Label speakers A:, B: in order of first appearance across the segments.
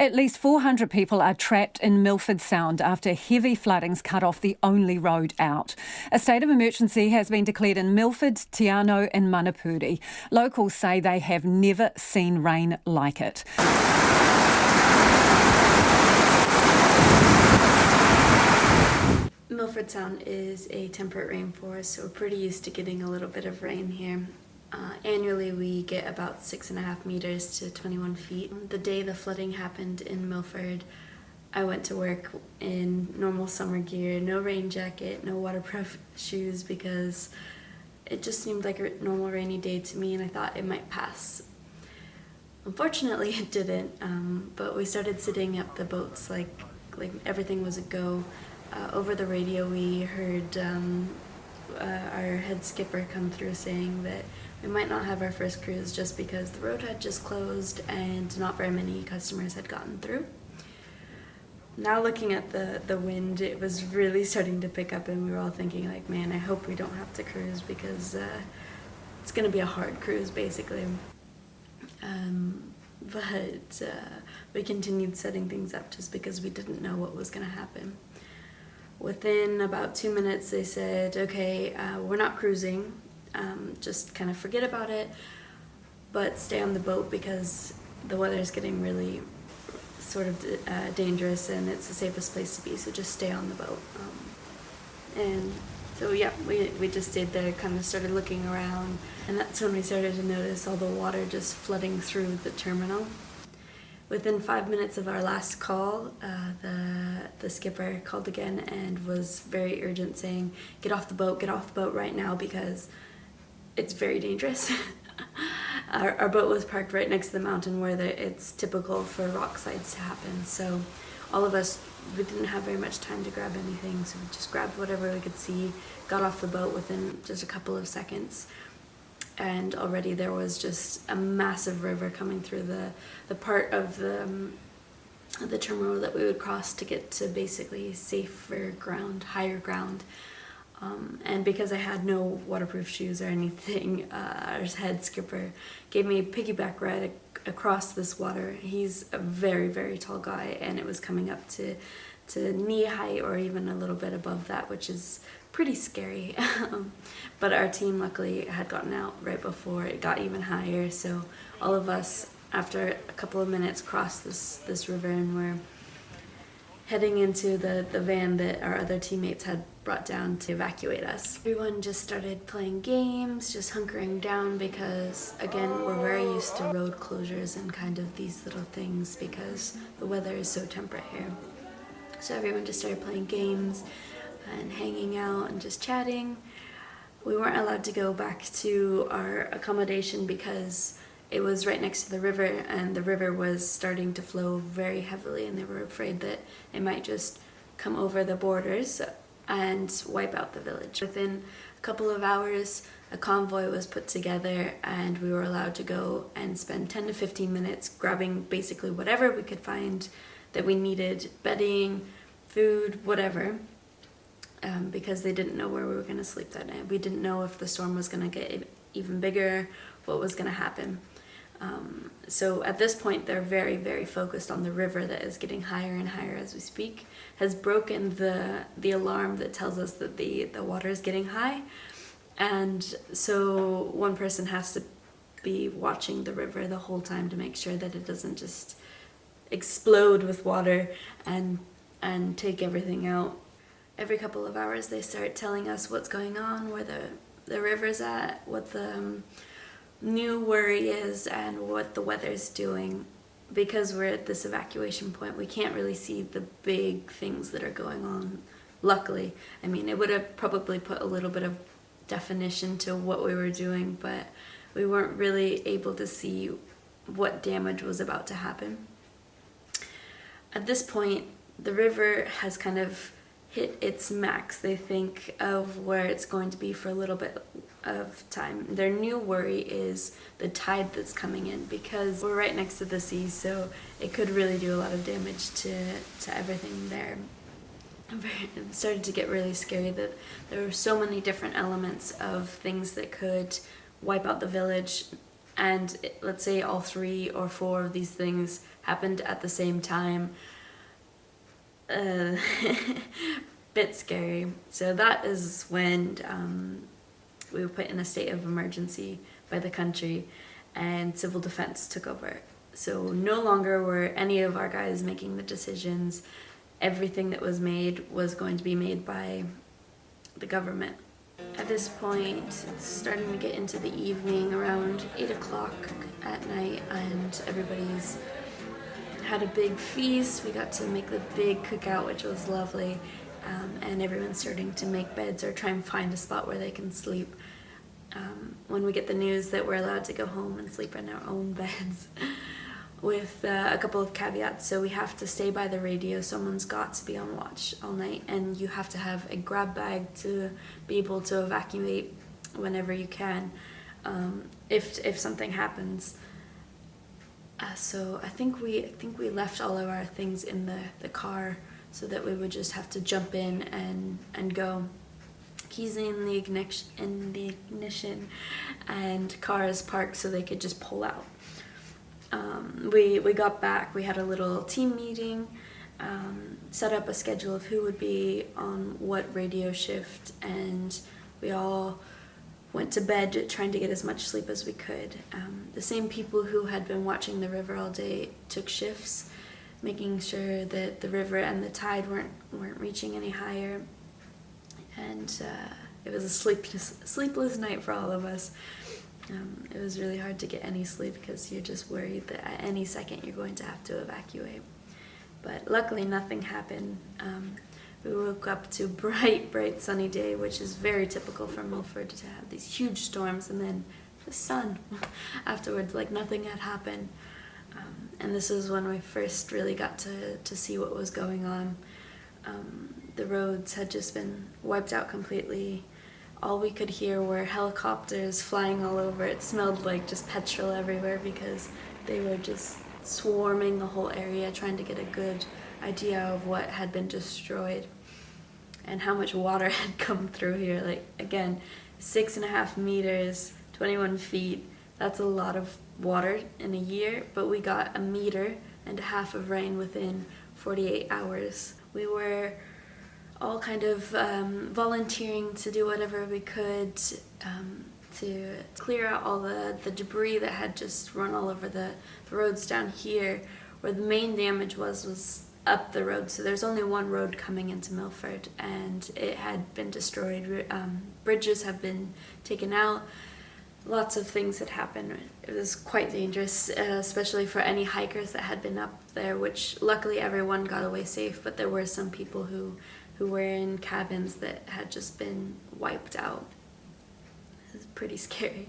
A: At least 400 people are trapped in Milford Sound after heavy floodings cut off the only road out. A state of emergency has been declared in Milford, Te Anau and Manapuri. Locals say they have never seen rain like it.
B: Milford Sound is a temperate rainforest, so we're pretty used to getting a little bit of rain here. Annually we get about 6.5 meters to 21 feet. The day the flooding happened in Milford, I went to work in normal summer gear, no rain jacket, no waterproof shoes, because it just seemed like a normal rainy day to me and I thought it might pass. Unfortunately it didn't, but we started sitting up the boats like everything was a go. Over the radio we heard our head skipper come through saying that we might not have our first cruise just because the road had just closed and not very many customers had gotten through. Now looking at the wind, it was really starting to pick up and we were all thinking like, man, I hope we don't have to cruise because it's going to be a hard cruise basically. But we continued setting things up just because we didn't know what was going to happen. Within about 2 minutes they said, okay, we're not cruising, just kind of forget about it, but stay on the boat because the weather is getting really sort of dangerous and it's the safest place to be, so just stay on the boat. And so yeah, we just stayed there, kind of started looking around, and that's when we started to notice all the water just flooding through the terminal. Within 5 minutes of our last call, the skipper called again and was very urgent, saying, get off the boat right now because it's very dangerous. Our boat was parked right next to the mountain where it's typical for rock slides to happen, so all of us, we didn't have very much time to grab anything, so we just grabbed whatever we could see, got off the boat within just a couple of seconds. And already there was just a massive river coming through the part of the terminal that we would cross to get to basically safer ground, higher ground. And because I had no waterproof shoes or anything, our head skipper gave me a piggyback ride across this water. He's a very, very tall guy and it was coming up to knee height or even a little bit above that, which is pretty scary. But our team luckily had gotten out right before it got even higher, so all of us after a couple of minutes crossed this river and we're heading into the van that our other teammates had brought down to evacuate us. Everyone just started playing games, just hunkering down because again we're very used to road closures and kind of these little things because the weather is so temperate here. So everyone just started playing games and hanging out and just chatting. We weren't allowed to go back to our accommodation because it was right next to the river and the river was starting to flow very heavily and they were afraid that it might just come over the borders and wipe out the village. Within a couple of hours a convoy was put together and we were allowed to go and spend 10 to 15 minutes grabbing basically whatever we could find that we needed, bedding, food, whatever. Because they didn't know where we were going to sleep that night. We didn't know if the storm was going to get even bigger, what was going to happen. So at this point they're very, very focused on the river that is getting higher and higher as we speak, has broken the alarm that tells us that the water is getting high. And so one person has to be watching the river the whole time to make sure that it doesn't just explode with water and take everything out. Every couple of hours they start telling us what's going on, where the river's at, what the new worry is, and what the weather's doing. Because we're at this evacuation point, we can't really see the big things that are going on, luckily. I mean, it would have probably put a little bit of definition to what we were doing, but we weren't really able to see what damage was about to happen. At this point, the river has kind of hit its max, they think, of where it's going to be for a little bit of time. Their new worry is the tide that's coming in because we're right next to the sea, so it could really do a lot of damage to everything there. It started to get really scary that there were so many different elements of things that could wipe out the village and let's say all 3 or 4 of these things happened at the same time, bit scary. So that is when we were put in a state of emergency by the country, and civil defense took over. So no longer were any of our guys making the decisions. Everything that was made was going to be made by the government. At this point, it's starting to get into the evening, around 8 o'clock at night, and everybody's had a big feast. We got to make the big cookout, which was lovely, and everyone's starting to make beds or try and find a spot where they can sleep. When we get the news that we're allowed to go home and sleep in our own beds, with a couple of caveats. So we have to stay by the radio. Someone's got to be on watch all night, and you have to have a grab bag to be able to evacuate whenever you can, if something happens. So I think we left all of our things in the car so that we would just have to jump in and go. Keys in the ignition, and cars parked so they could just pull out. We got back, we had a little team meeting, set up a schedule of who would be on what radio shift, and we all went to bed trying to get as much sleep as we could. The same people who had been watching the river all day took shifts, making sure that the river and the tide weren't reaching any higher, and it was a sleepless night for all of us. It was really hard to get any sleep because you're just worried that at any second you're going to have to evacuate. But luckily nothing happened. We woke up to bright sunny day, which is very typical for Milford to have these huge storms, and then the sun afterwards, like nothing had happened. And this is when we first really got to see what was going on. The roads had just been wiped out completely. All we could hear were helicopters flying all over. It smelled like just petrol everywhere because they were just swarming the whole area, trying to get a good idea of what had been destroyed and how much water had come through here. Like, again, 6.5 meters, 21 feet. That's a lot of water in a year, but we got 1.5 meters of rain within 48 hours. We were all kind of volunteering to do whatever we could to clear out all the debris that had just run all over the roads down here. Where the main damage was up the road, so there's only one road coming into Milford, and it had been destroyed. Bridges have been taken out. Lots of things had happened. It was quite dangerous, especially for any hikers that had been up there, which luckily everyone got away safe, but there were some people who were in cabins that had just been wiped out. It was pretty scary.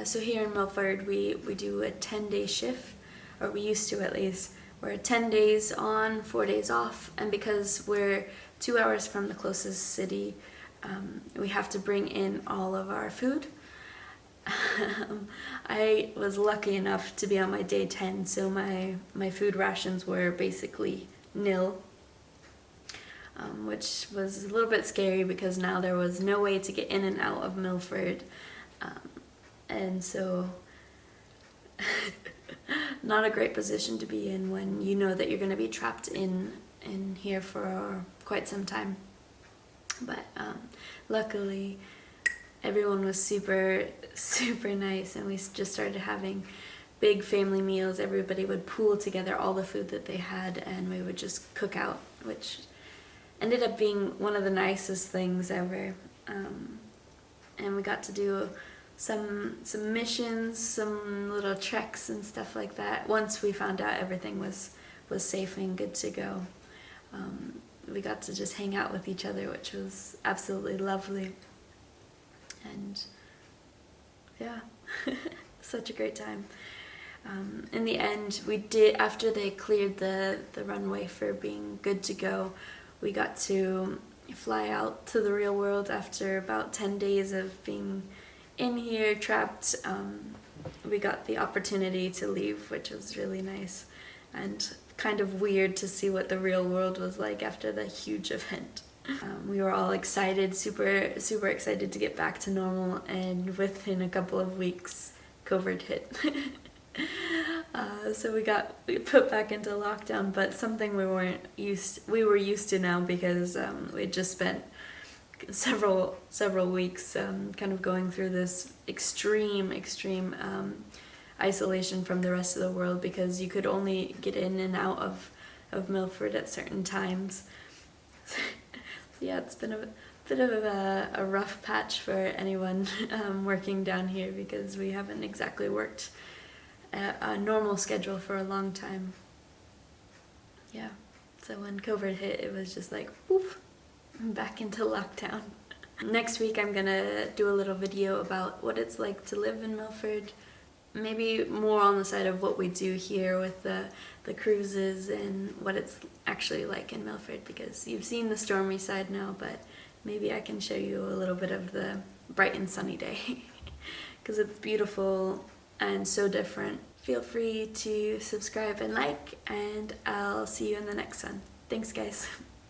B: So here in Milford, we do a 10-day shift, or we used to at least. We're 10 days on, 4 days off, and because we're 2 hours from the closest city, we have to bring in all of our food. I was lucky enough to be on my day 10, so my food rations were basically nil, which was a little bit scary because now there was no way to get in and out of Milford, and so not a great position to be in when you know that you're going to be trapped in here for quite some time. But luckily everyone was super nice, and we just started having big family meals. Everybody would pool together all the food that they had, and we would just cook out, which ended up being one of the nicest things ever. And we got to do some missions, some little treks and stuff like that. Once we found out everything was safe and good to go, we got to just hang out with each other, which was absolutely lovely. And yeah, such a great time. In the end, we did, after they cleared the runway for being good to go, we got to fly out to the real world after about 10 days of being in here trapped. We got the opportunity to leave, which was really nice and kind of weird to see what the real world was like after the huge event. We were all excited, super excited to get back to normal, and within a couple of weeks, COVID hit. So we put back into lockdown, but something we were used to now, because we had just spent several weeks kind of going through this extreme isolation from the rest of the world, because you could only get in and out of Milford at certain times. So yeah, it's been a bit of a rough patch for anyone working down here, because we haven't exactly worked a normal schedule for a long time. Yeah, so when COVID hit, it was just like, whoop, back into lockdown. Next week I'm gonna do a little video about what it's like to live in Milford, maybe more on the side of what we do here with the cruises and what it's actually like in Milford, because you've seen the stormy side now, but maybe I can show you a little bit of the bright and sunny day, because it's beautiful and so different. Feel free to subscribe and like, and I'll see you in the next one. Thanks, guys.